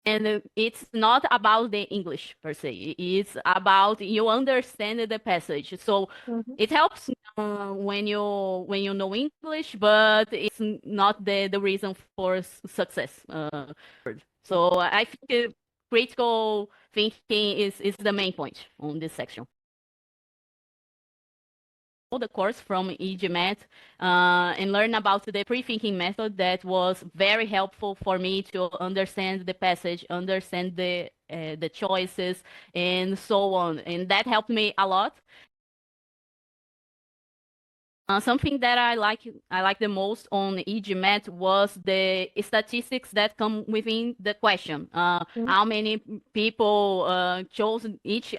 And it's not about the English per se. It's about you understand the passage. So Mhm. it helps when you know English, but it's not the reason for success. So I think critical thinking is the main point on this section. The course from eGMAT and learn about the pre-thinking method that was very helpful for me to understand the passage, understand the choices, and so on. And that helped me a lot. Something that I like the most on eGMAT was the statistics that come within the question. How many people chose each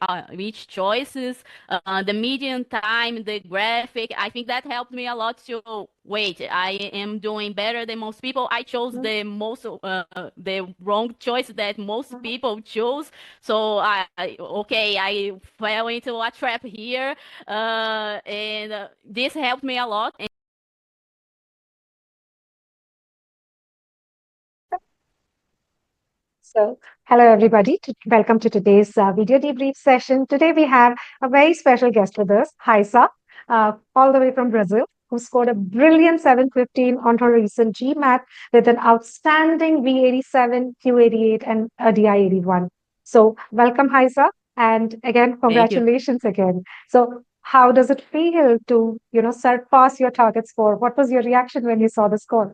choices, the median time, the graphic. I think that helped me a lot to wait. I am doing better than most people. I chose Mhm. the wrong choice that most Mhm. people chose. So okay, I fell into a trap here and this helped me a lot. So, hello everybody. Welcome to today's video debrief session. Today we have a very special guest with us, Raissa, all the way from Brazil, who scored a brilliant 715 on her recent GMAT with an outstanding V87, Q88, and a DI81. So, welcome, Raissa, and again, Thank you. congratulations again. So, how does it feel to, surpass your target score? What was your reaction when you saw the score?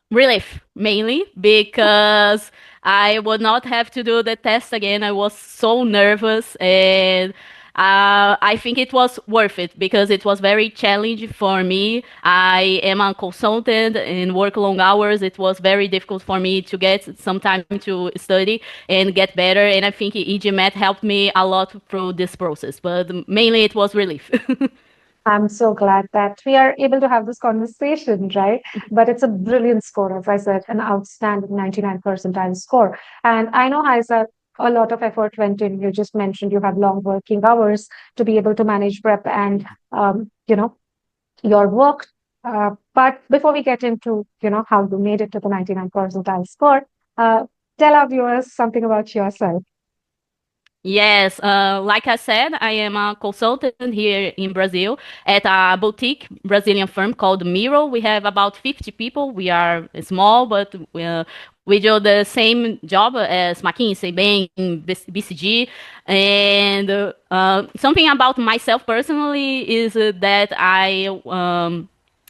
Relief, mainly because I would not have to do the test again. I was so nervous, and I think it was worth it because it was very challenging for me. I am a consultant and work long hours. It was very difficult for me to get some time to study and get better. And I think eGMAT helped me a lot through this process, but mainly it was relief. I'm so glad that we are able to have this conversation, right? But it's a brilliant score, as I said, an outstanding 99 percentile score. And I know, Haisa, a lot of effort went in. You just mentioned you have long working hours to be able to manage prep and, your work. But before we get into, how you made it to the 99 percentile score, uh, tell our viewers something about yourself. Yes, like I said, I am a consultant here in Brazil at a boutique Brazilian firm called Miro. We have about 50 people. We are small, but we do the same job as McKinsey, Bain, BCG. And something about myself personally is that I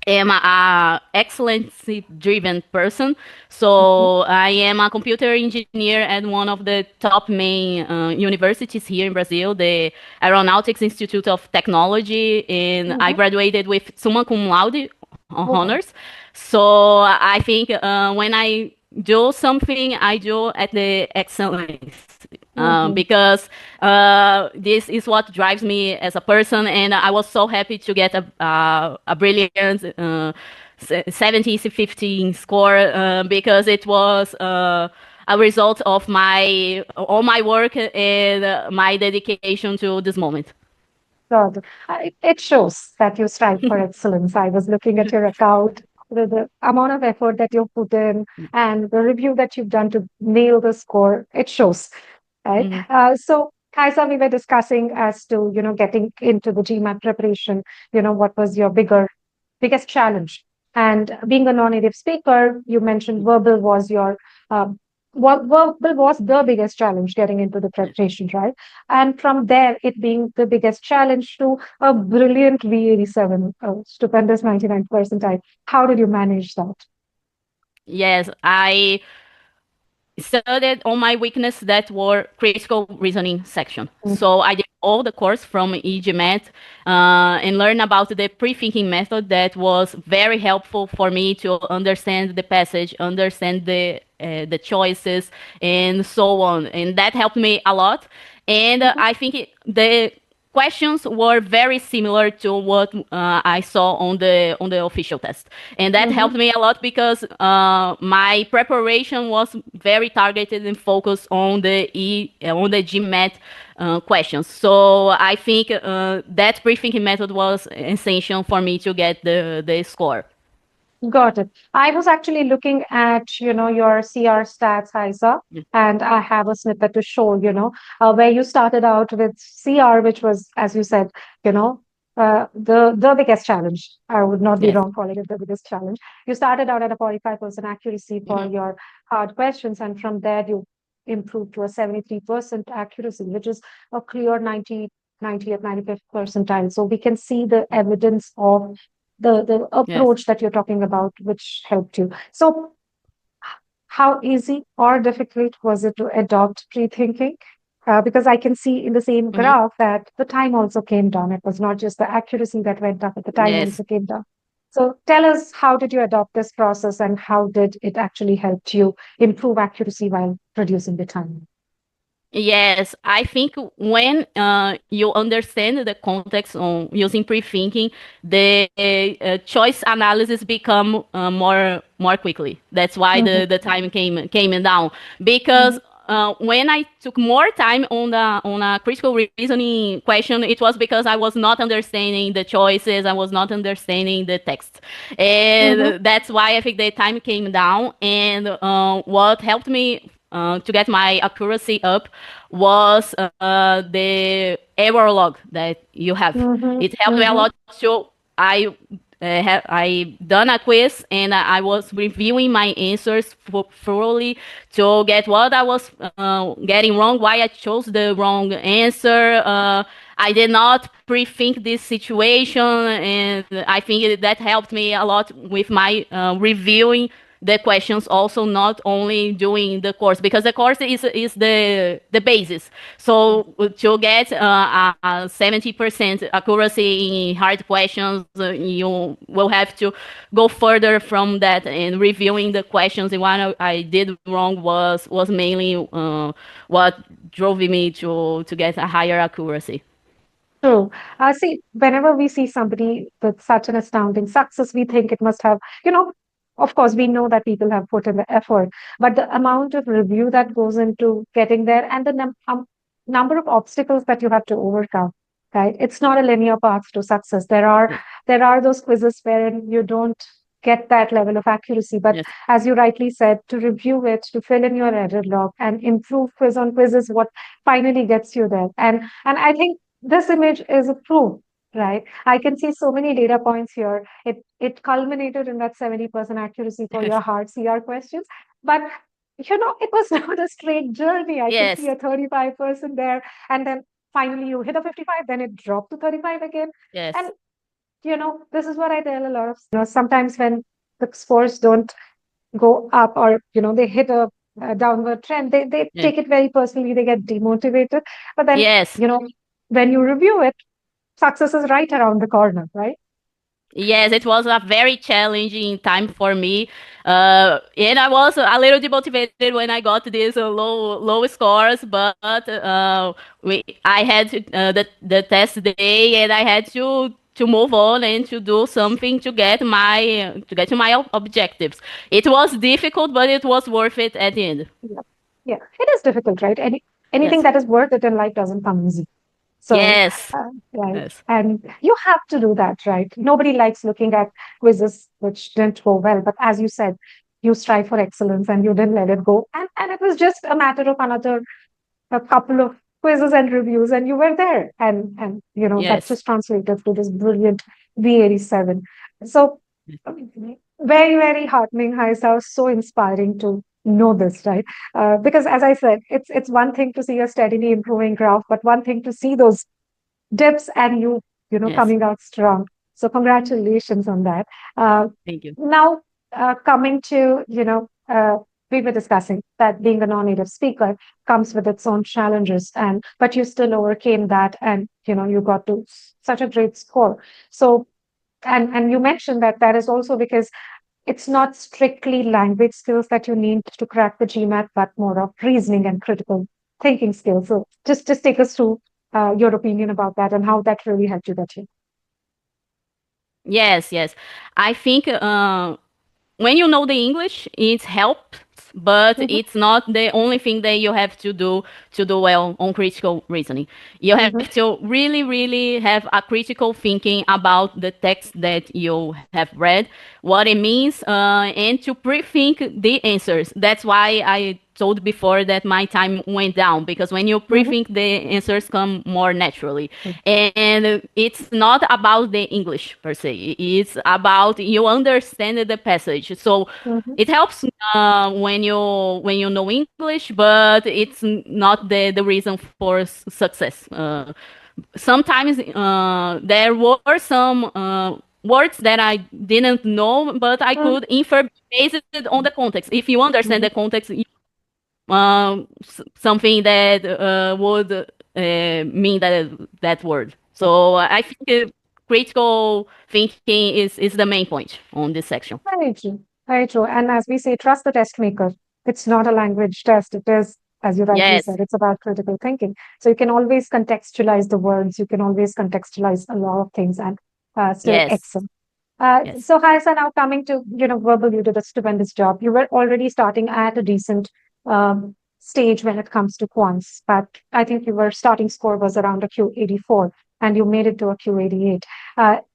am a excellence driven person. Mhm. So I am a computer engineer at one of the top main universities here in Brazil, the Aeronautics Institute of Technology, and I Mhm. graduated with summa cum laude Oh, honors. So I think when I do something, I do at the excellence. mhm. Because this is what drives me as a person, and I was so happy to get a brilliant 17-15 score because it was a result of my all my work and my dedication to this moment. God, it shows that you strive for excellence. I was looking at your account, the amount of effort that you put in, and the review that you've done to nail the score. It shows, right? Mhm. So, Kaisa, we were discussing as to getting into the GMAT preparation. What was your biggest challenge? And being a non-native speaker, you mentioned verbal was your verbal was the biggest challenge getting into the preparation, right? And from there, it being the biggest challenge to a brilliant V87, a stupendous 99 percentile. How did you manage that? Yes, I studied on my weakness that were critical reasoning section. So I did all the course from eGMAT and learned about the pre-thinking method that was very helpful for me to understand the passage, understand the choices, and so on. And that helped me a lot. And Mhm. I think the questions were very similar to what I saw on the official test, and that Mhm. helped me a lot because my preparation was very targeted and focused on on the GMAT questions. So I think that pre-thinking method was essential for me to get the score. Got it. I was actually looking at, your CR stats, Haisa, Yeah. and I have a snippet to show, where you started out with CR, which was, as you said, you know, the biggest challenge. I would not be Yes. wrong calling it the biggest challenge. You started out at a 45% accuracy for Hmm. your hard questions, and from there you improved to a 73% accuracy, which is a clear 90th, 95th percentile. So we can see the evidence of the Yes. approach that you're talking about, which helped you. So, how easy or difficult was it to adopt pre-thinking? Because I can see in the same Hmm. graph that the time also came down. It was not just the accuracy that went up, but the time Yes. also came down. So tell us, how did you adopt this process and how did it actually help you improve accuracy while reducing the time? Yes, I think when you understand the context on using pre-thinking, the choice analysis become more quickly. That's why Mhm, the time came down because mhm, when I took more time on a critical reasoning question, it was because I was not understanding the choices, I was not understanding the text, mhm, and that's why I think the time came down. And what helped me to get my accuracy up was the error log that you have. mhm, It helped me a mhm, lot. So I done a quiz and I was reviewing my answers thoroughly to get what I was getting wrong, why I chose the wrong answer. I did not pre-think this situation, and I think that helped me a lot with my reviewing the questions, also not only doing the course, because the course is the basis. So to get a 70% accuracy in hard questions, you will have to go further from that, and reviewing the questions. And what I did wrong was mainly what drove me to get a higher accuracy. True. See, whenever we see somebody with such an astounding success, we think it must have, of course, we know that people have put in the effort, but the amount of review that goes into getting there and the number of obstacles that you have to overcome, right? It's not a linear path to success. Yes, There are those quizzes wherein you don't get that level of accuracy, but yes, as you rightly said, to review it, to fill in your error log and improve quiz on quiz is what finally gets you there. And I think this image is a proof, right? I can see so many data points here. It culminated in that 70% accuracy for your yes, hard CR questions. But it was not a straight journey. I can see yes, a 35% there, and then finally you hit a 55, then it dropped to 35 again. And yes, this is what I tell a lot of, sometimes when the scores don't go up or they hit a downward trend, they yes, take it very personally, they get demotivated. But then yes. when you review it, success is right around the corner, right? Yes, it was a very challenging time for me, and I was a little demotivated when I got these low scores. But I had the test day, and I had to move on and to do something to get to my objectives. It was difficult, but it was worth it at the end. Yeah, yeah, it is difficult, right? Anything Yes, that is worth it in life doesn't come easy. So, yes, right. yes, And you have to do that, right? Nobody likes looking at quizzes which didn't go well. But as you said, you strive for excellence and you didn't let it go. And it was just a matter of another a couple of quizzes and reviews, and you were there. And that yes, just translated to this brilliant V87. So very, very heartening, Hi, sounds so inspiring to know this, right? Because as I said, it's one thing to see a steadily improving graph, but one thing to see those dips and you yes. coming out strong. So congratulations on that. Uh, Thank you. Now, coming to, we were discussing that being a non-native speaker comes with its own challenges, and but you still overcame that, and you got to such a great score. So, and you mentioned that that is also because it's not strictly language skills that you need to crack the GMAT, but more of reasoning and critical thinking skills. So just take us through your opinion about that and how that really helped you get here. Yes, yes. I think when you know the English, it helps but Mm-hmm. it's not the only thing that you have to do well on critical reasoning. You have Mm-hmm. to really, really have a critical thinking about the text that you have read, what it means, and to pre-think the answers. That's why I told before that my time went down, because when you Mm-hmm. pre-think, the answers come more naturally. And it's not about the English per se. It's about you understand the passage. So Mm-hmm. it helps when you know English, but it's not the reason for success. Sometimes there were some words that I didn't know, but I Mm-hmm. could infer based on the context. If you understand Mm-hmm. the context, something that would mean that word. So I think critical thinking is the main point on this section. Very true. Very true. And as we say, trust the test maker. It's not a language test. It is, as you rightly Yes, said, it's about critical thinking. So you can always contextualize the words. You can always contextualize a lot of things and still yes, excel. yes, So Haisa, now coming to, verbal, you did a stupendous job. You were already starting at a decent stage when it comes to quants, but I think your starting score was around a Q84 and you made it to a Q88.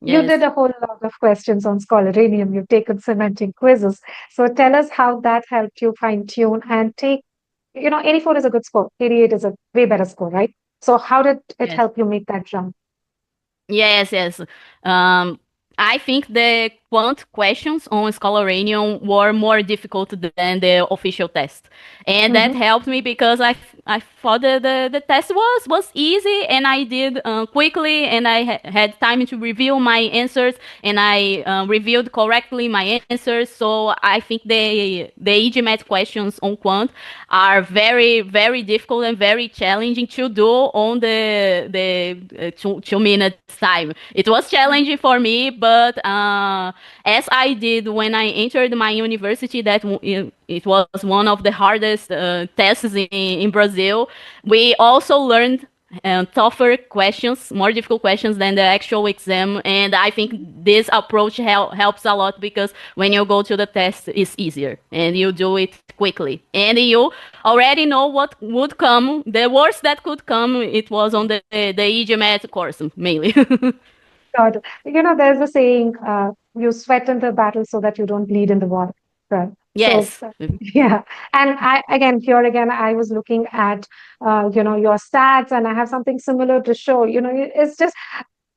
You did yes. a whole lot of questions on Scholaranium. You've taken cementing quizzes. So tell us how that helped you fine tune and take, 84 is a good score. 88 is a way better score, right? So how did it Yes. help you make that jump? Yes, yes. Um, I think the quant questions on Scholarium were more difficult than the official test, and that Mm-hmm. helped me because I thought that the test was easy, and I did quickly, and I had time to review my answers, and I reviewed correctly my answers. So I think the eGMAT questions on quant are very, very difficult and very challenging to do on the 2 minutes time. It was challenging for me, but as I did when I entered my university, it was one of the hardest tests in Brazil. We also learned tougher questions, more difficult questions than the actual exam. And I think this approach helps a lot because when you go to the test, it's easier and you do it quickly. And you already know what would come. The worst that could come, it was on the eGMAT course, mainly. God, there's a saying, you sweat in the battle so that you don't bleed in the war. Right. So, Yes. yeah. And here again, I was looking at, your stats and I have something similar to show, it's just,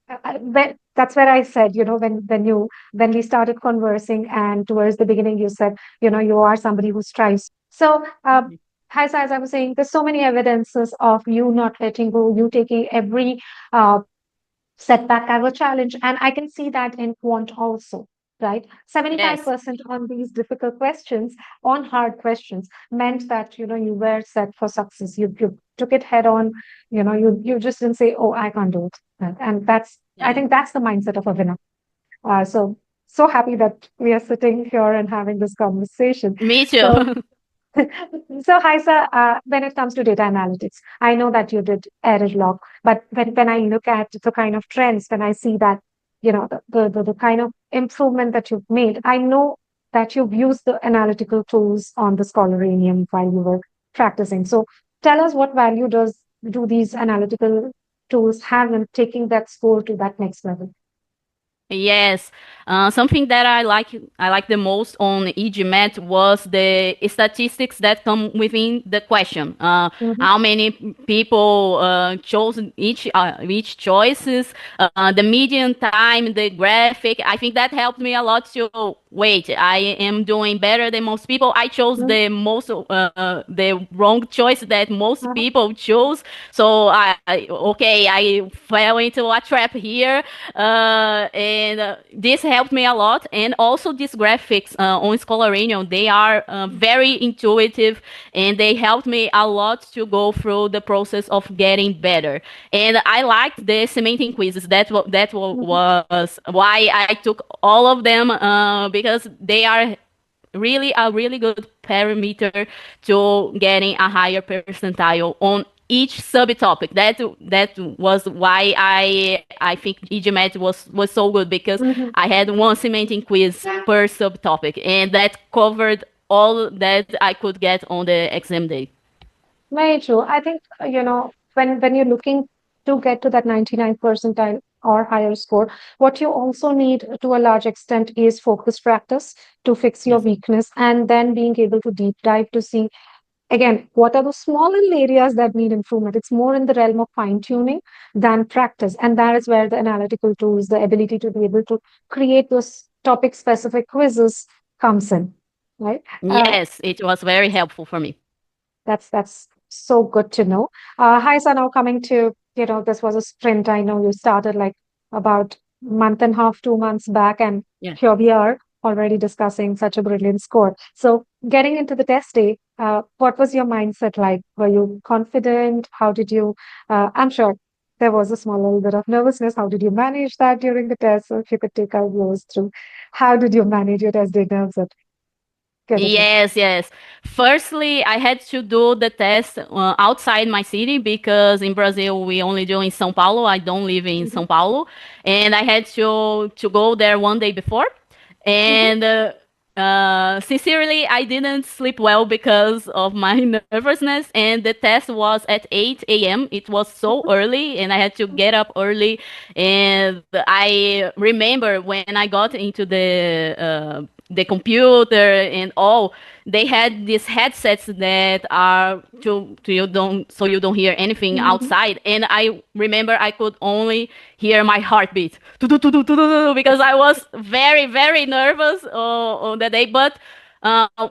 that's where I said, when we started conversing and towards the beginning, you said, you are somebody who strives. So, as I was saying, there's so many evidences of you not letting go, you taking every, uh, setback as a challenge. And I can see that in quant also, right? Yes. 75% on these difficult questions, on hard questions, meant that, you were set for success. You took it head on, you just didn't say, oh, I can't do it. And I Yeah. think that's the mindset of a winner. So happy that we are sitting here and having this conversation. Me too. So so, Haisa, when it comes to data analytics, I know that you did error log, but when I look at the kind of trends, when I see that, the kind of improvement that you've made, I know that you've used the analytical tools on the Scholaranium while you were practicing. So, tell us what value do these analytical tools have in taking that score to that next level? Yes, something that I like the most on eGMAT was the statistics that come within the question. Mm-hmm. How many people chose each choices, the median time, the graphic. I think that helped me a lot to wait. I am doing better than most people. I chose the wrong choice that most Uh-huh. people chose. So okay, I fell into a trap here, and this helped me a lot. And also these graphics on Scholaranium, they are very intuitive, and they helped me a lot to go through the process of getting better. And I liked the cementing quizzes. Mm-hmm. Was why I took all of them, because they are really a really good parameter to getting a higher percentile on each subtopic. That was why I think eGMAT was so good, because Mm-hmm. I had one cementing quiz per subtopic, and that covered all that I could get on the exam day. Very true. I think, when you're looking to get to that 99 percentile or higher score, what you also need to a large extent is focused practice to fix your Yes. weakness, and then being able to deep dive to see, again, what are those small little areas that need improvement. It's more in the realm of fine tuning than practice. And that is where the analytical tools, the ability to be able to create those topic specific quizzes comes in, right? Uh, Yes, it was very helpful for me. that's so good to know. Hi, so now coming to, this was a sprint. I know you started like about month and a half, 2 months back, and Yeah. here we are already discussing such a brilliant score. So getting into the test day, what was your mindset like? Were you confident? How did you, I'm sure there was a small little bit of nervousness. How did you manage that during the test? So if you could take our viewers through, how did you manage your test day nerves at Q88? Yes, yes. Firstly, I had to do the test outside my city because in Brazil we only do in São Paulo. I don't live in Mhm, São Paulo, and I had to go there one day before. mhm, And sincerely, I didn't sleep well because of my nervousness. And the test was at 8 a.m. It was so early, and I had to get up early. And I remember when I got into the computer and all, they had these headsets that are to you don't so you don't hear anything mhm, outside. And I remember I could only hear my heartbeat because I was very very nervous on the day. But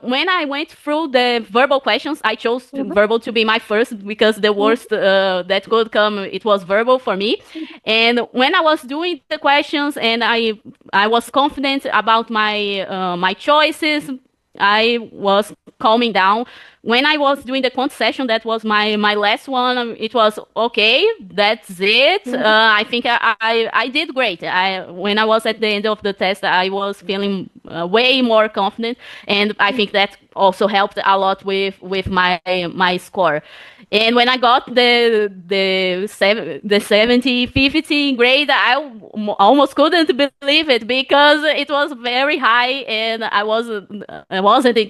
when I went through the verbal questions, I chose mhm, verbal to be my first because the mhm, worst that could come, it was verbal for me. And when I was doing the questions and I was confident about my choices, I was calming down. When I was doing the quant session, that was my last one. It was okay. That's it. mhm, I think I did great. I When I was at the end of the test, I was feeling way more confident, and I think that also helped a lot with my score. And when I got the 70 50 grade, almost couldn't believe it because it was very high, and I wasn't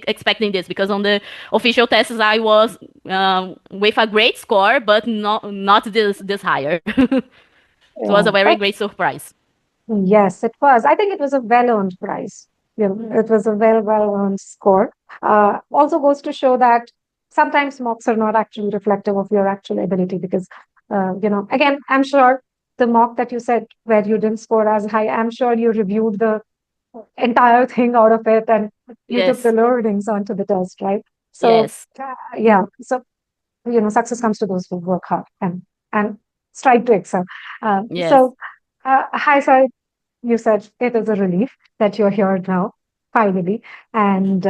expecting this because on the official tests I was with a great score, but not this higher. It was yeah, a very that, great surprise. yes, it was. I think it was a well-earned prize. It was a well-earned score. Also goes to show that sometimes mocks are not actually reflective of your actual ability because, again, I'm sure the mock that you said where you didn't score as high, I'm sure you reviewed the entire thing out of it and you took the Yes, learnings onto the test, right? So, yes, yeah. So success comes to those who work hard and strive to excel. yes, Hi, Sai, you said it is a relief that you're here now, finally, and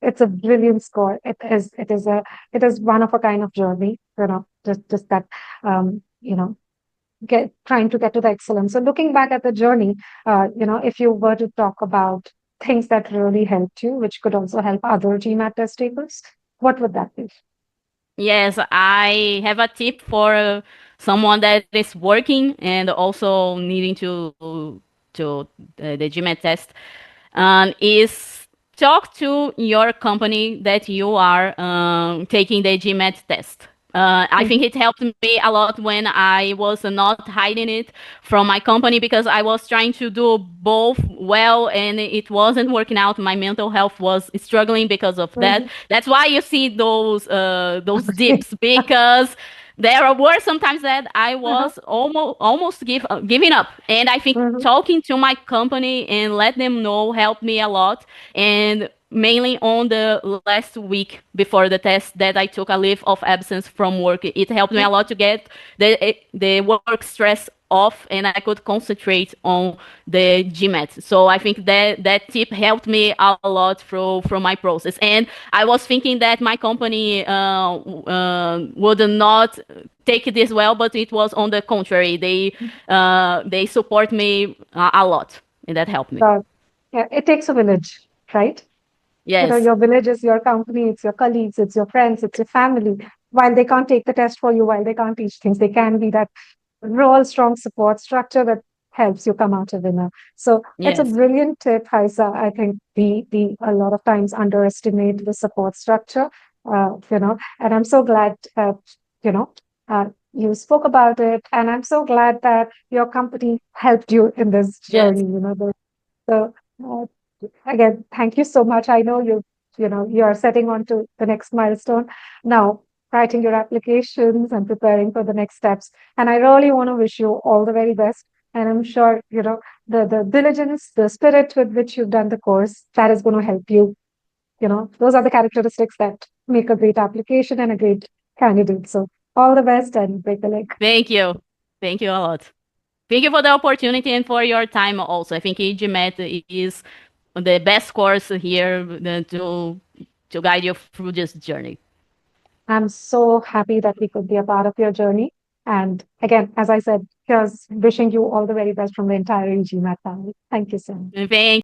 it's a brilliant score. It is one of a kind of journey. Just that get trying to get to the excellence. So looking back at the journey, if you were to talk about things that really helped you, which could also help other GMAT test takers, what would that be? yes. I have a tip for someone that is working and also needing to the GMAT test. Is talk to your company that you are taking the GMAT test. I think Mhm, it helped me a lot when I was not hiding it from my company because I was trying to do both well and it wasn't working out. My mental health was struggling because of that. mhm. That's why you see those dips because there were sometimes that I Uh-huh, was almost giving up, and I think mhm, talking to my company and let them know helped me a lot. And mainly on the last week before the test that I took a leave of absence from work, it helped me a lot to get the work stress off, and I could concentrate on the GMAT. So I think that tip helped me a lot through my process. And I was thinking that my company would not take this well, but it was on the contrary. They support me a lot, and that helped me. so, yeah, it takes a village, right? Yes, Your village is your company, it's your colleagues, it's your friends, it's your family. While they can't take the test for you, while they can't teach things, they can be that real strong support structure that helps you come out a winner. So it's a Yes. brilliant tip, Haisa. I think we a lot of times underestimate the support structure, and I'm so glad, you know, you spoke about it, and I'm so glad that your company helped you in this Yes. journey. So again, thank you so much. I know you are setting on to the next milestone now, writing your applications and preparing for the next steps. And I really want to wish you all the very best. And I'm sure, the diligence, the spirit with which you've done the course, that is going to help you. Those are the characteristics that make a great application and a great candidate. So all the best and break the leg. Thank you. Thank you a lot. Thank you for the opportunity and for your time also. I think eGMAT is the best course here to guide you through this journey. I'm so happy that we could be a part of your journey. And again, as I said, here's wishing you all the very best from the entire eGMAT family. Thank you so much. Thank